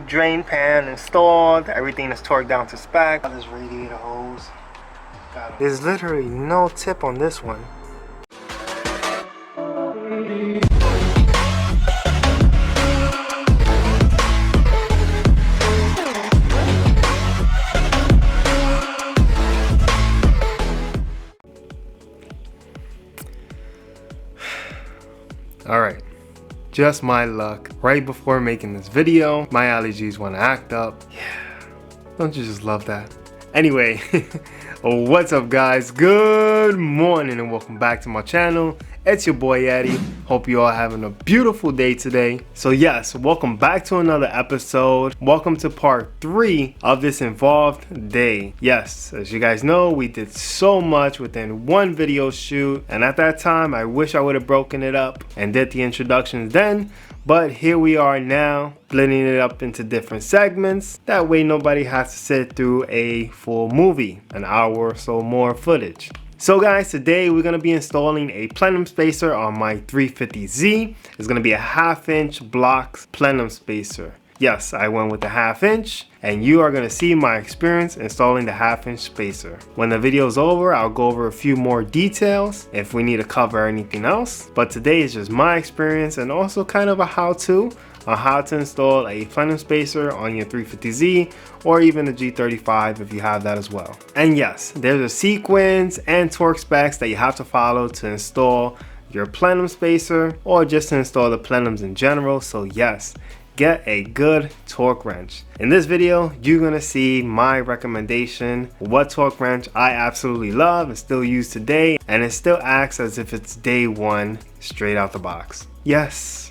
drain pan installed. Everything is torqued down to spec. This radiator hose. There's literally no tip on this one. Alright, just my luck. Right before making this video, my allergies want to act up. Yeah, don't you just love that? Anyway, what's up guys? Good morning and welcome back to my channel. It's your boy Eddie. Hope you all having a beautiful day today. So yes, welcome back to another episode. Welcome to part 3 of this involved day. Yes, as you guys know, we did so much within one video shoot, and at that time I wish I would have broken it up and did the introductions then. But here we are now, splitting it up into different segments. That way nobody has to sit through a full movie, an hour or so more footage. So guys, today we're going to be installing a plenum spacer on my 350Z. It's going to be a 1/2 inch Blox Plenum Spacer. Yes, I went with the 1/2 inch, and you are going to see my experience installing the 1/2 inch spacer. When the video is over, I'll go over a few more details if we need to cover anything else. But today is just my experience and also kind of a how-to on how to install a plenum spacer on your 350Z or even a G35 if you have that as well. And yes, there's a sequence and torque specs that you have to follow to install your plenum spacer or just to install the plenums in general. So yes, get a good torque wrench. In this video, you're gonna see my recommendation, what torque wrench I absolutely love and still use today, and it still acts as if it's day one straight out the box. Yes,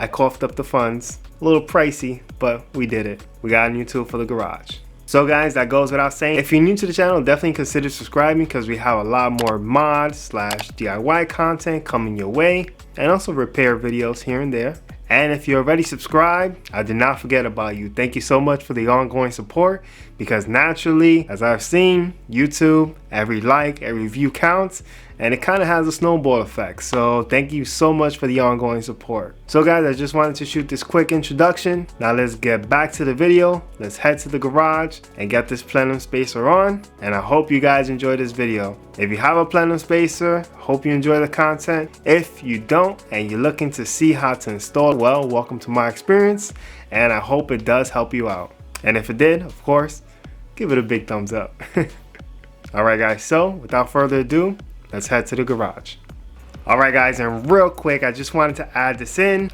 I coughed up the funds. A little pricey, but we did it. We got a new tool for the garage. So guys, that goes without saying. If you're new to the channel, definitely consider subscribing because we have a lot more mod/ DIY content coming your way, and also repair videos here and there. And if you're already subscribed, I did not forget about you. Thank you so much for the ongoing support, because naturally, as I've seen, YouTube, every like, every view counts, and it kind of has a snowball effect. So thank you so much for the ongoing support. So guys, I just wanted to shoot this quick introduction. Now let's get back to the video. Let's head to the garage and get this plenum spacer on. And I hope you guys enjoy this video. If you have a plenum spacer, hope you enjoy the content. If you don't and you're looking to see how to install, well, welcome to my experience, and I hope it does help you out. And if it did, of course, give it a big thumbs up. Alright guys, so without further ado, let's head to the garage. Alright guys, and real quick, I just wanted to add this in.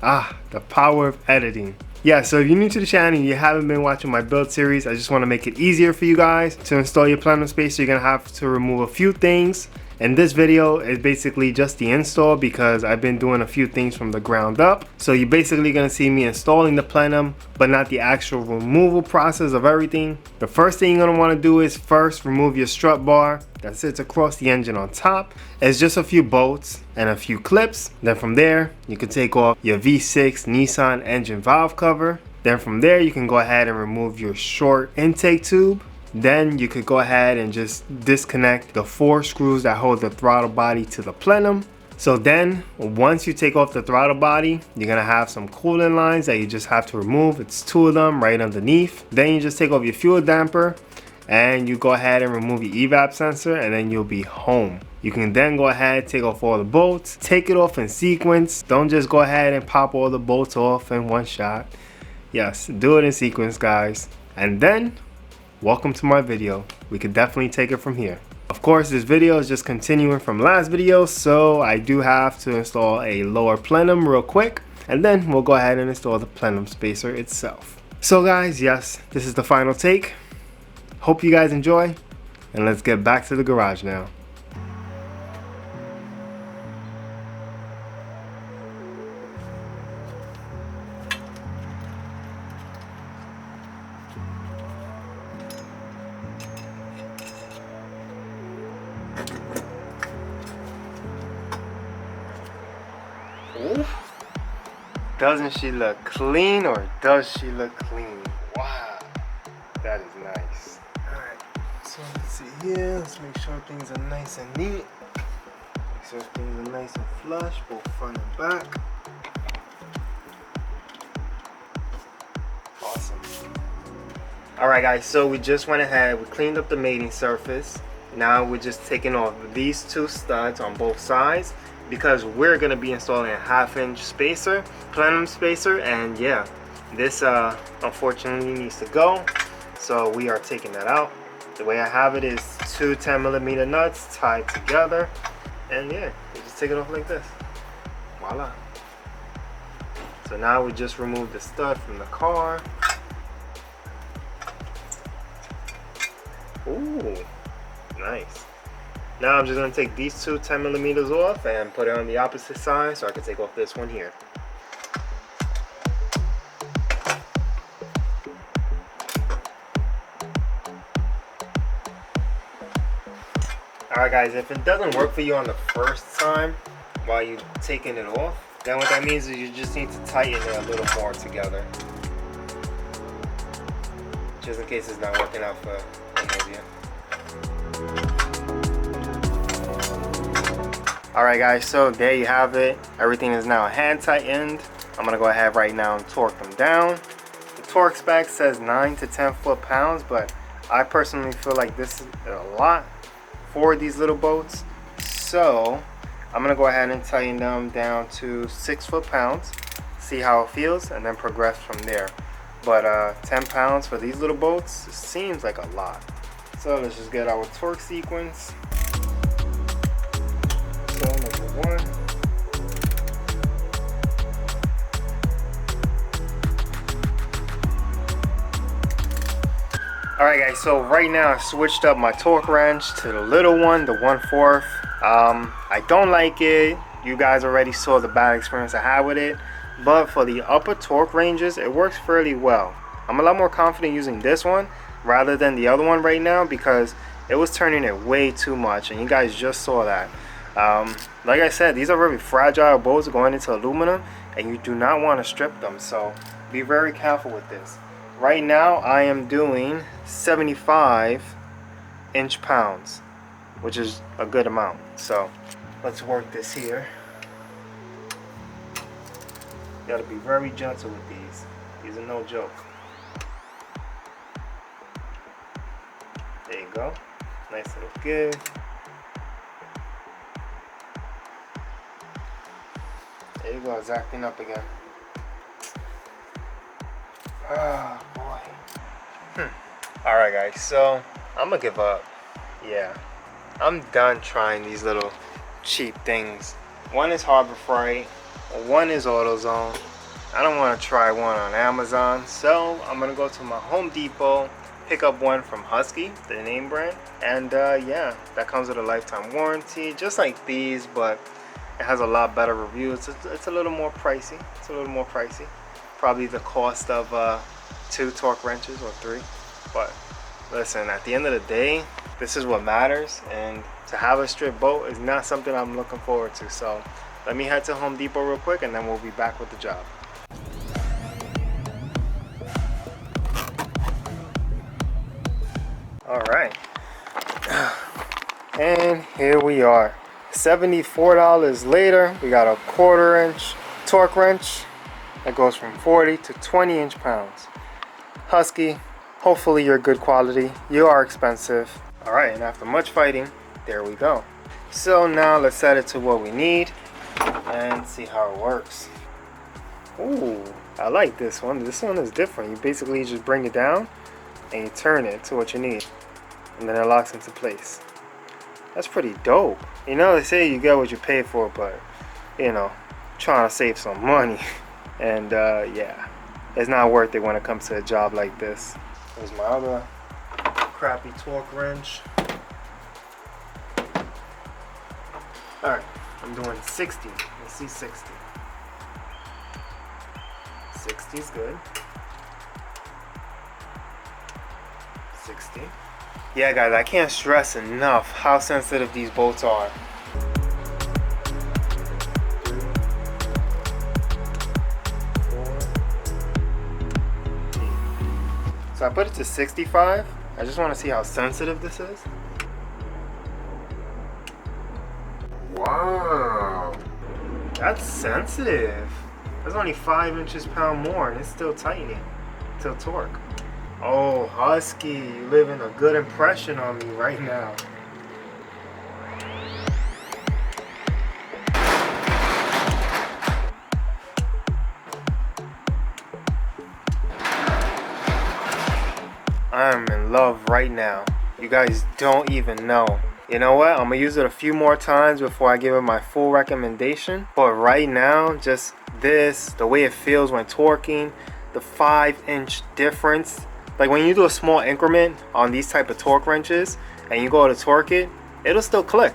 The power of editing. Yeah, so if you're new to the channel and you haven't been watching my build series, I just want to make it easier for you guys. To install your plenum spacer, you're going to have to remove a few things. And this video is basically just the install because I've been doing a few things from the ground up. So you're basically going to see me installing the plenum, but not the actual removal process of everything. The first thing you're going to want to do is first remove your strut bar that sits across the engine on top. It's just a few bolts and a few clips. Then from there, you can take off your V6 Nissan engine valve cover. Then from there, you can go ahead and remove your short intake tube. Then you could go ahead and just disconnect the 4 screws that hold the throttle body to the plenum. So then once you take off the throttle body, you're gonna have some coolant lines that you just have to remove. It's 2 of them right underneath. Then you just take off your fuel damper and you go ahead and remove your evap sensor, and then you'll be home. You can then go ahead, take off all the bolts, take it off in sequence. Don't just go ahead and pop all the bolts off in one shot. Yes, do it in sequence guys. And then welcome to my video. We could definitely take it from here. Of course, this video is just continuing from last video, so I do have to install a lower plenum real quick, and then we'll go ahead and install the plenum spacer itself. So guys, yes, this is the final take. Hope you guys enjoy, and let's get back to the garage now. Doesn't she look clean, or does she look clean? Wow, that is nice. Alright, so let's see here. Let's make sure things are nice and neat. Make sure things are nice and flush, both front and back. Awesome. Alright guys, so we just went ahead, we cleaned up the mating surface. Now we're just taking off these two studs on both sides because we're going to be installing a 1/2-inch spacer, plenum spacer, and yeah, this unfortunately needs to go. So we are taking that out. The way I have it is two 10mm nuts tied together, and yeah, you just take it off like this. Voila. So now we just remove the stud from the car. Ooh, nice. Now I'm just going to take these two 10mm off and put it on the opposite side so I can take off this one here. Alright guys, if it doesn't work for you on the first time while you're taking it off, then what that means is you just need to tighten it a little more together. Just in case it's not working out for any of you. Alright guys, so there you have it. Everything is now hand tightened. I'm gonna go ahead right now and torque them down. The torque spec says 9 to 10 foot-pounds, but I personally feel like this is a lot for these little boats. So I'm gonna go ahead and tighten them down to 6 foot-pounds, see how it feels, and then progress from there. But 10 pounds for these little boats seems like a lot. So let's just get our torque sequence. So number 1. Alright guys, so right now I switched up my torque wrench to the little one, the 1/4. I don't like it. You guys already saw the bad experience I had with it. But for the upper torque ranges, it works fairly well. I'm a lot more confident using this one rather than the other one right now because it was turning it way too much, and you guys just saw that. Like I said, these are very fragile boats going into aluminum, and you do not want to strip them, so be very careful with this. Right now I am doing 75 inch-pounds, which is a good amount. So let's work this here. You gotta be very gentle with these. These are no joke. There you go. Nice little give. There you go, it's acting up again. Oh boy. Alright guys, so I'm gonna give up. Yeah, I'm done trying these little cheap things. One is Harbor Freight, one is AutoZone. I don't want to try one on Amazon, so I'm gonna go to my Home Depot, pick up one from Husky, the name brand, and yeah, that comes with a lifetime warranty, just like these, but it has a lot better reviews. It's a little more pricey. It's a little more pricey. Probably the cost of 2 torque wrenches or 3. But listen, at the end of the day, this is what matters, and to have a strip boat is not something I'm looking forward to. So let me head to Home Depot real quick, and then we'll be back with the job. All right, and here we are. $74 later, we got a 1/4 inch torque wrench that goes from 40 to 20 inch-pounds. Husky, hopefully you're good quality. You are expensive. All right, and after much fighting, there we go. So now let's set it to what we need and see how it works. Ooh, I like this one. This one is different. You basically just bring it down and you turn it to what you need, and then it locks into place. That's pretty dope. You know, they say you get what you pay for, but you know, trying to save some money. And yeah, it's not worth it when it comes to a job like this. Here's my other crappy torque wrench. Alright, I'm doing 60. Let's see 60. 60 is good. 60. Yeah guys, I can't stress enough how sensitive these boats are. 3, 4, 8. So I put it to 65. I just want to see how sensitive this is. Wow, that's sensitive. That's only 5 inches-pound more, and it's still tightening. Still torque. Oh, Husky, you leaving a good impression on me right now. I'm in love right now. You guys don't even know. You know what? I'm gonna use it a few more times before I give it my full recommendation. But right now, just this, the way it feels when torquing, the 5-inch difference. Like when you do a small increment on these type of torque wrenches and you go to torque it, it'll still click.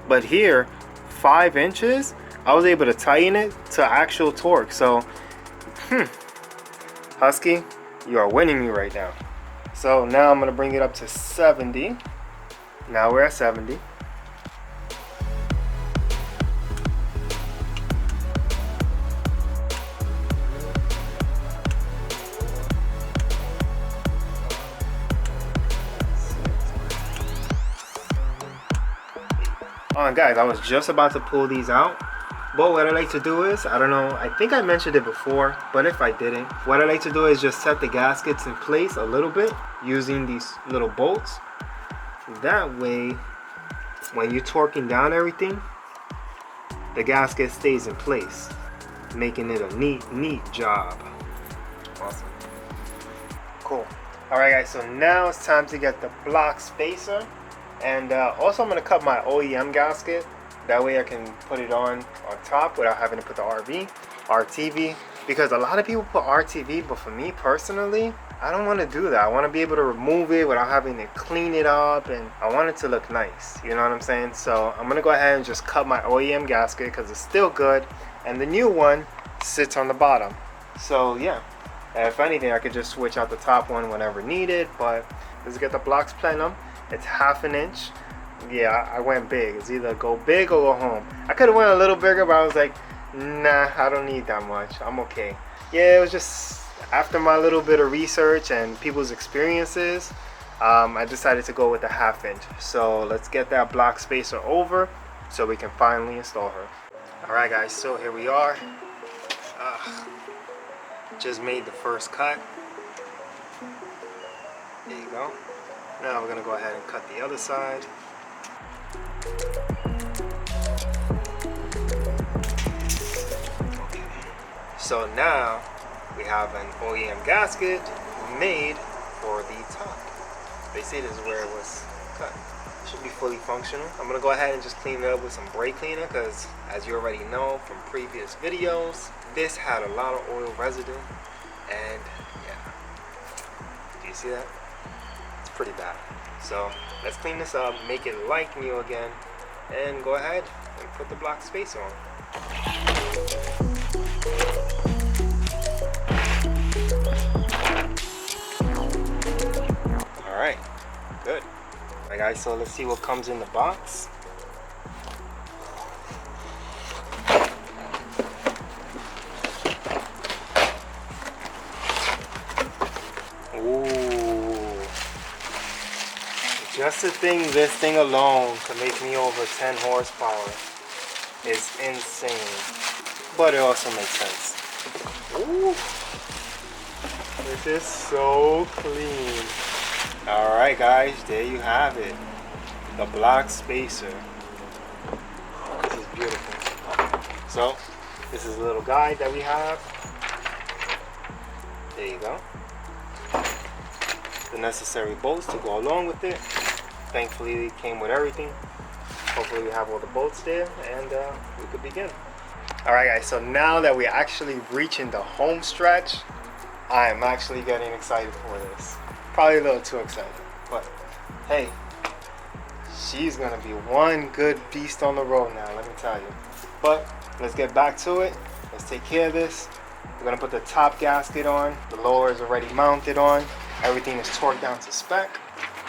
But here, 5 inches, I was able to tighten it to actual torque. So, Husky, you are winning me right now. So now I'm gonna bring it up to 70. Now we're at 70. Oh, guys, I was just about to pull these out. But what I like to do is, I don't know, I think I mentioned it before, but if I didn't, what I like to do is just set the gaskets in place a little bit using these little bolts. That way, when you're torquing down everything, the gasket stays in place, making it a neat job. Awesome. Cool. Alright guys, so now it's time to get the Blox Spacer. And also I'm going to cut my Oem gasket. That way I can put it on top without having to put the RTV. Because a lot of people put RTV, but for me personally, I don't want to do that. I want to be able to remove it without having to clean it up, and I want it to look nice. You know what I'm saying? So I'm going to go ahead and just cut my Oem gasket because it's still good. And the new one sits on the bottom. So yeah, if anything, I could just switch out the top one whenever needed. But let's get the Blox Plenum. It's 1/2 inch. Yeah, I went big. It's either go big or go home. I could have went a little bigger, but I was like, nah, I don't need that much. I'm okay. Yeah, it was just after my little bit of research and people's experiences, I decided to go with the 1/2 inch. So let's get that Blox Spacer over so we can finally install her. Alright guys, so here we are. Just made the first cut. There you go. Now we're going to go ahead and cut the other side. Okay. So now we have an Oem gasket made for the top. They say this is where it was cut. It should be fully functional. I'm going to go ahead and just clean it up with some brake cleaner because, as you already know from previous videos, this had a lot of oil residue. And yeah, do you see that? Pretty bad. So let's clean this up, make it like new again, and go ahead and put the Blox Spacer on. Alright, good. Alright guys, so let's see what comes in the box. Just to think this thing alone could make me over 10 horsepower is insane. But it also makes sense. Ooh. This is so clean. Alright guys, there you have it. The Blox Spacer. This is beautiful. So, this is a little guide that we have. There you go. The necessary bolts to go along with it. Thankfully it came with everything. Hopefully we have all the bolts there and we could begin. Alright guys, so now that we're actually reaching the home stretch, I am actually getting excited for this. Probably a little too excited, but hey, she's gonna be one good beast on the road now, let me tell you. But let's get back to it. Let's take care of this. We're gonna put the top gasket on. The lower is already mounted on. Everything is torqued down to spec.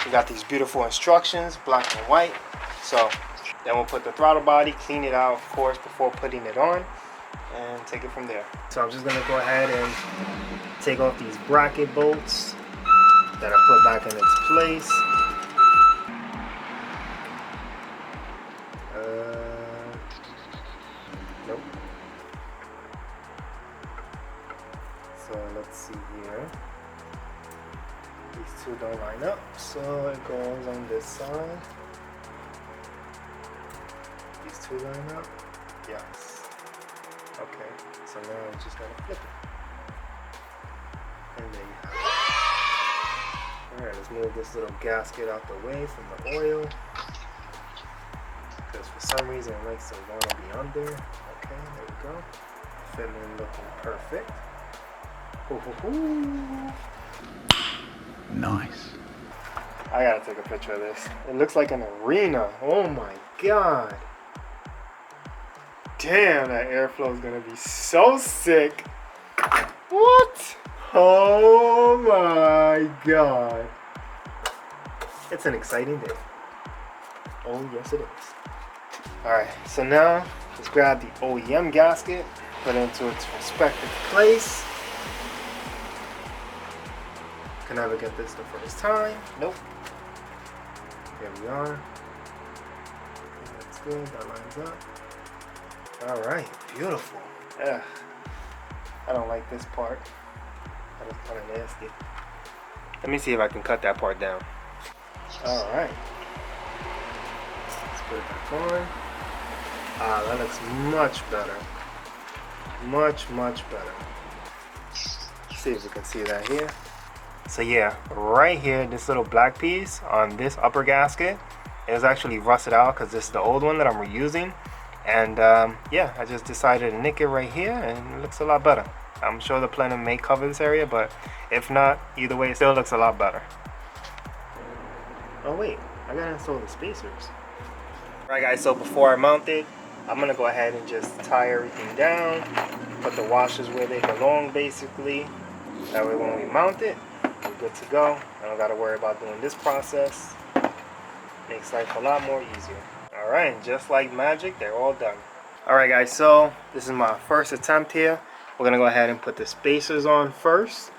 We got these beautiful instructions, black and white. So then we'll put the throttle body, clean it out, of course, before putting it on, and take it from there. So I'm just gonna go ahead and take off these bracket bolts that I put back in its place. Nope. So let's see here. So it goes on this side. These two line up? Yes. Okay, so now I just gotta flip it. And there you have it. Alright, let's move this little gasket out the way from the oil. Because for some reason it likes to want to be under. Okay, there we go. Fitment looking perfect. Ooh. Nice. I gotta take a picture of this. It looks like an arena. Oh my god. Damn, that airflow is gonna be so sick. What? Oh my god. It's an exciting day. Oh yes it is. Alright, so now let's grab the Oem gasket, put it into its respective place. Can never get this the first time. Nope. Here we are. Okay, that's good. That lines up. Alright, beautiful. Ugh. I don't like this part. That was kind of nasty. Let me see if I can cut that part down. Alright. Let's put it back on. Ah, that looks much better. Much better. Let's see if we can see that here. So yeah, right here, this little black piece on this upper gasket is actually rusted out because this is the old one that I'm reusing. And yeah, I just decided to nick it right here and it looks a lot better. I'm sure the Plenum may cover this area, but if not, either way, it still looks a lot better. Oh wait, I gotta install the spacers. Alright guys, so before I mount it, I'm gonna go ahead and just tie everything down, put the washers where they belong basically. That way when we mount it, we're good to go. I don't gotta worry about doing this process. Makes life a lot more easier. Alright, just like magic, they're all done. Alright guys, so this is my first attempt here. We're gonna go ahead and put the spacers on first,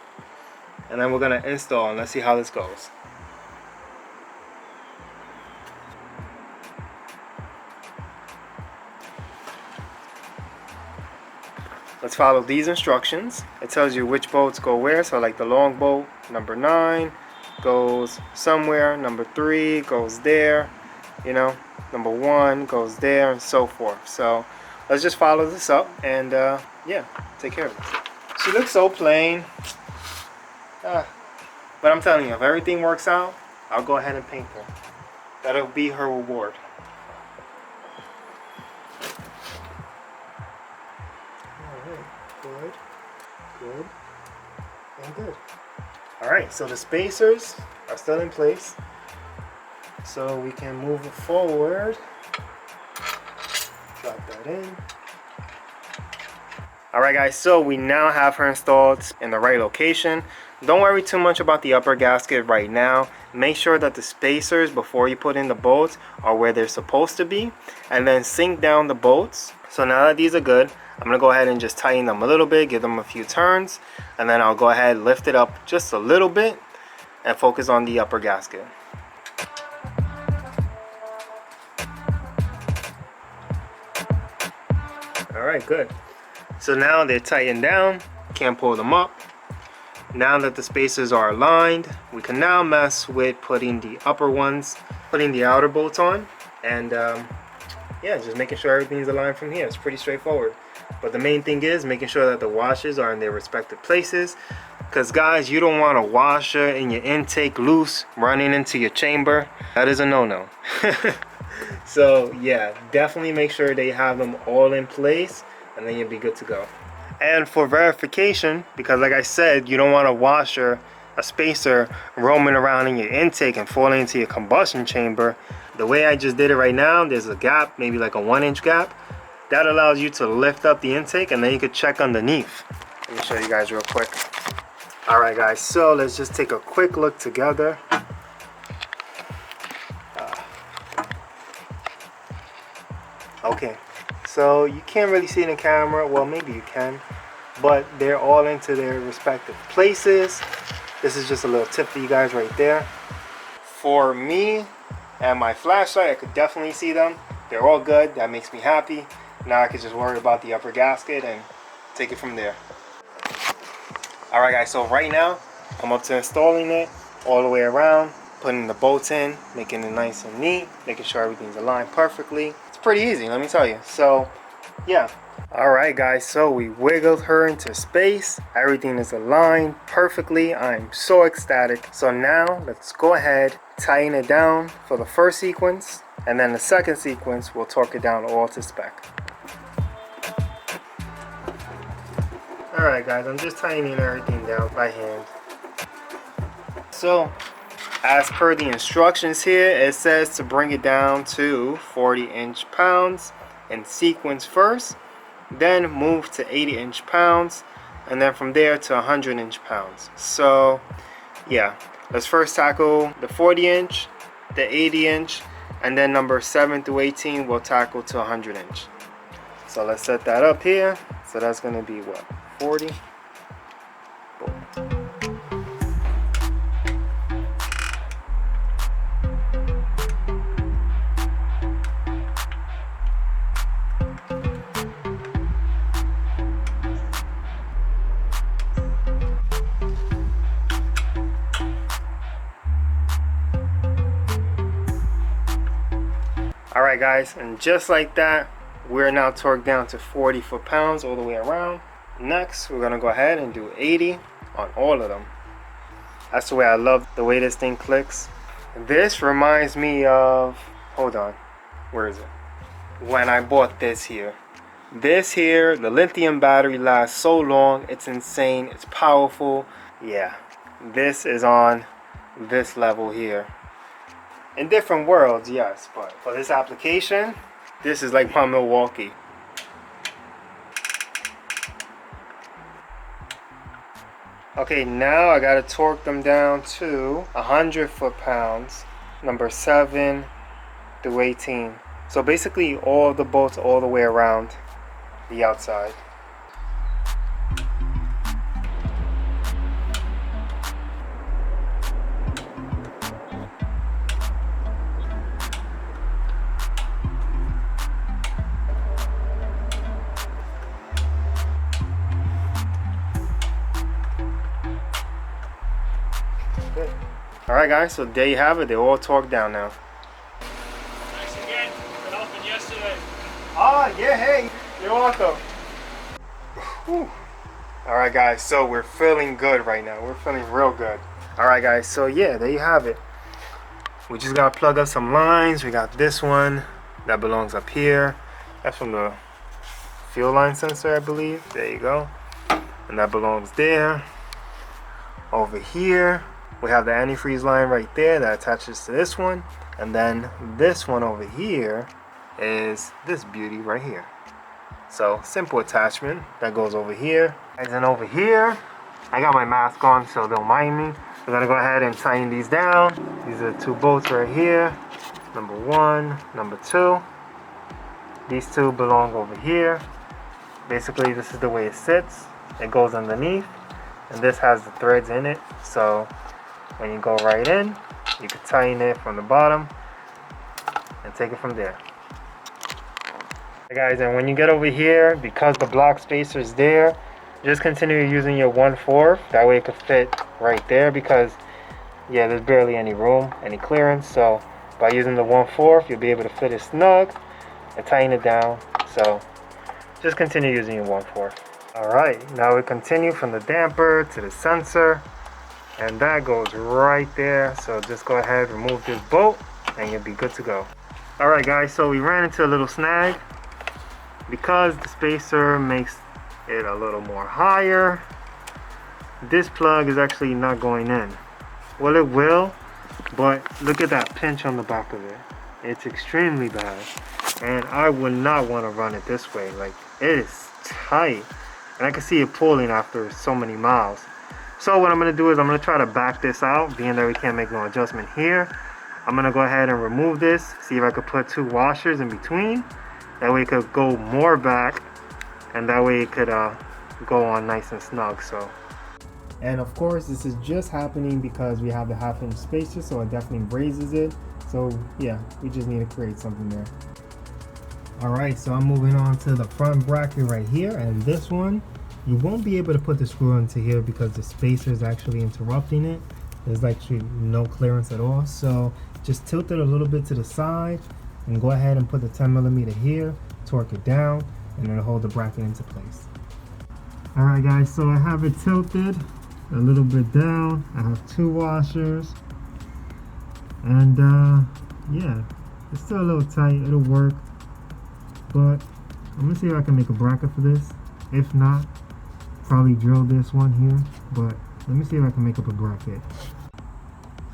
and then we're gonna install, and let's see how this goes. Let's follow these instructions. It tells you which bolts go where. So like the long bolt, number 9, goes somewhere. Number 3 goes there. You know, number 1 goes there, and so forth. So let's just follow this up and yeah, take care of it. She looks so plain. But I'm telling you, if everything works out, I'll go ahead and paint her. That'll be her reward. Good and good. Alright, so the spacers are still in place, so we can move it forward. Drop that in. Alright guys, so we now have her installed in the right location. Don't worry too much about the upper gasket right now. Make sure that the spacers before you put in the bolts are where they're supposed to be, and then sink down the bolts. So now that these are good, I'm going to go ahead and just tighten them a little bit, give them a few turns, and then I'll go ahead and lift it up just a little bit and focus on the upper gasket. Alright, good. So now they're tightened down, can't pull them up. Now that the spacers are aligned, we can now mess with putting the upper ones, putting the outer bolts on, and yeah, just making sure everything's aligned from here. It's pretty straightforward. But the main thing is making sure that the washers are in their respective places, because guys, you don't want a washer in your intake loose running into your chamber. That is a no-no. So yeah, definitely make sure they have them all in place, and then you'll be good to go. And for verification, because like I said, you don't want a washer, a spacer roaming around in your intake and falling into your combustion chamber. The way I just did it right now, there's a gap, maybe like a 1-inch gap. That allows you to lift up the intake, and then you could check underneath. Let me show you guys real quick. Alright guys, so let's just take a quick look together. Okay, so you can't really see it in camera. Well, maybe you can, but they're all into their respective places. This is just a little tip for you guys right there. For me and my flashlight, I could definitely see them. They're all good. That makes me happy. Now I can just worry about the upper gasket and take it from there. Alright guys, so right now I'm up to installing it all the way around. putting the bolts in, making it nice and neat, making sure everything's aligned perfectly. It's pretty easy, let me tell you. So yeah. Alright guys, so we wiggled her into space. Everything is aligned perfectly. I'm so ecstatic. So now let's go ahead, tighten it down for the first sequence, and then the second sequence we'll torque it down all to spec. Alright guys, I'm just tightening everything down by hand. So as per the instructions here, it says to bring it down to 40 inch-pounds in sequence first, then move to 80 inch-pounds, and then from there to 100 inch-pounds. So yeah, let's first tackle the 40 inch, the 80 inch, and then number 7 through 18 we'll tackle to 100 inch. So let's set that up here. So that's going to be what, 40. Boom. Alright guys, and just like that, we're now torqued down to 40 foot-pounds all the way around. Next, we're going to go ahead and do 80 on all of them. That's the way I love the way this thing clicks. This reminds me of, hold on, where is it? When I bought this here. This here, the lithium battery lasts so long, it's insane, it's powerful. Yeah, this is on this level here. In different worlds, yes, but for this application, this is like my Milwaukee. Okay, now I gotta torque them down to 100 foot-pounds, number 7 through 18. So basically all the bolts all the way around the outside. Alright guys, so there you have it. They're all torqued down now. Thanks again for helping yesterday. Ah, yeah, hey, you're welcome. Alright guys, so we're feeling good right now. We're feeling real good. Alright guys, so yeah, there you have it. We just gotta plug up some lines. We got this one that belongs up here. That's from the fuel line sensor, I believe. There you go. And that belongs there. Over here we have the antifreeze line right there that attaches to this one, and then this one over here is this beauty right here. So simple attachment that goes over here. And then over here, I got my mask on so don't mind me. We're gonna go ahead and tighten these down. These are the two bolts right here, number 1, number 2. These two belong over here. Basically this is the way it sits. It goes underneath, and this has the threads in it, so when you go right in, you can tighten it from the bottom and take it from there. Hey guys, and when you get over here, because the Blox spacer is there, just continue using your 1/4. That way it could fit right there, because yeah, there's barely any room, any clearance. So by using the 1/4, you'll be able to fit it snug and tighten it down. So just continue using your 1/4. Alright, now we continue from the damper to the sensor. And that goes right there. So just go ahead, remove this bolt, and you'll be good to go. Alright guys, so we ran into a little snag. Because the spacer makes it a little more higher, this plug is actually not going in. Well, it will, but look at that pinch on the back of it. It's extremely bad. And I would not want to run it this way. Like, it is tight. And I can see it pulling after so many miles. So what I'm going to do is I'm going to try to back this out, being that we can't make no adjustment here. I'm going to go ahead and remove this, see if I could put 2 washers in between. That way it could go more back, and that way it could go on nice and snug. So, and of course this is just happening because we have the 1/2 inch spacer, so it definitely raises it. So yeah, we just need to create something there. Alright, so I'm moving on to the front bracket right here, and this one, you won't be able to put the screw into here because the spacer is actually interrupting it. There's actually no clearance at all. So just tilt it a little bit to the side and go ahead and put the 10mm here, torque it down, and it'll hold the bracket into place. Alright guys, so I have it tilted a little bit down. I have 2 washers, and yeah, it's still a little tight. It'll work, but I'm gonna see if I can make a bracket for this. If not, probably drill this one here, but let me see if I can make up a bracket.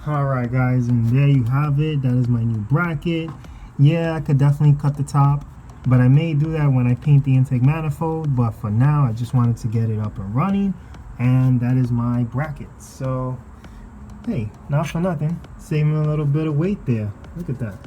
Alright guys, and there you have it. That is my new bracket. Yeah, I could definitely cut the top, but I may do that when I paint the intake manifold. But for now, I just wanted to get it up and running, and that is my bracket. So hey, not for nothing, saving a little bit of weight there. Look at that.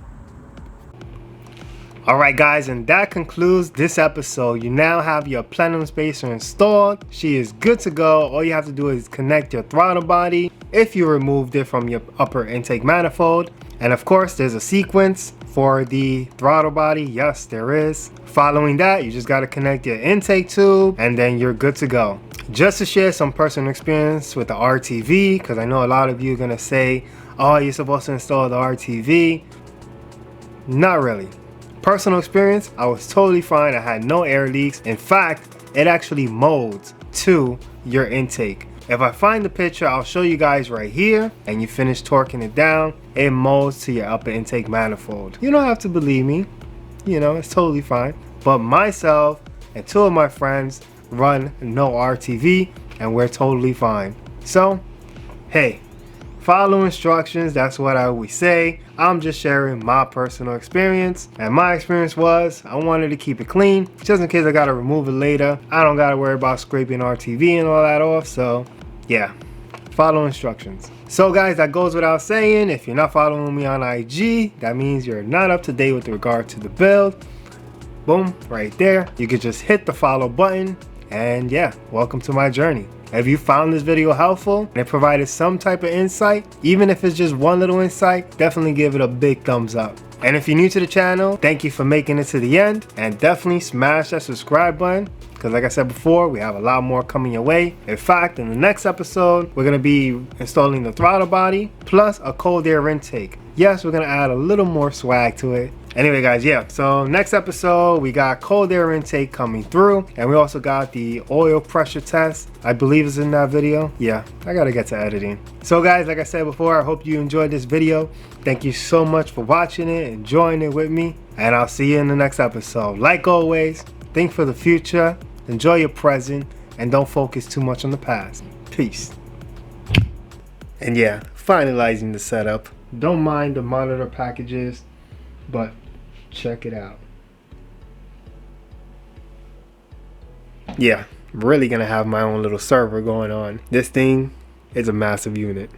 Alright guys, and that concludes this episode. You now have your Plenum Spacer installed. She is good to go. All you have to do is connect your throttle body if you removed it from your upper intake manifold. And of course, there's a sequence for the throttle body. Yes, there is. Following that, you just got to connect your intake tube, and then you're good to go. Just to share some personal experience with the RTV, because I know a lot of you are going to say, oh, you're supposed to install the RTV. Not really. Personal experience, I was totally fine. I had no air leaks. In fact, it actually molds to your intake. If I find the picture, I'll show you guys right here, and you finish torquing it down, it molds to your upper intake manifold. You don't have to believe me, you know, it's totally fine. But myself and 2 of my friends run no RTV, and we're totally fine. So, hey, follow instructions, that's what I always say. I'm just sharing my personal experience, and my experience was I wanted to keep it clean, just in case I gotta remove it later. I don't gotta worry about scraping RTV and all that off, so yeah, follow instructions. So guys, that goes without saying. If you're not following me on IG, that means you're not up to date with regard to the build. Boom, right there. You could just hit the follow button, and yeah, welcome to my journey. If you found this video helpful and it provided some type of insight, even if it's just one little insight, definitely give it a big thumbs up. And if you're new to the channel, thank you for making it to the end, and definitely smash that subscribe button, because like I said before, we have a lot more coming your way. In fact, in the next episode, we're going to be installing the throttle body plus a cold air intake. Yes, we're going to add a little more swag to it. Anyway guys, yeah, so next episode we got cold air intake coming through, and we also got the oil pressure test. I believe it's in that video. Yeah, I gotta get to editing. So guys, like I said before, I hope you enjoyed this video. Thank you so much for watching it, enjoying it with me, and I'll see you in the next episode. Like always, think for the future, enjoy your present, and don't focus too much on the past. Peace. And yeah, finalizing the setup. Don't mind the monitor packages, but check it out. Yeah, I'm really gonna have my own little server going on. This thing is a massive unit.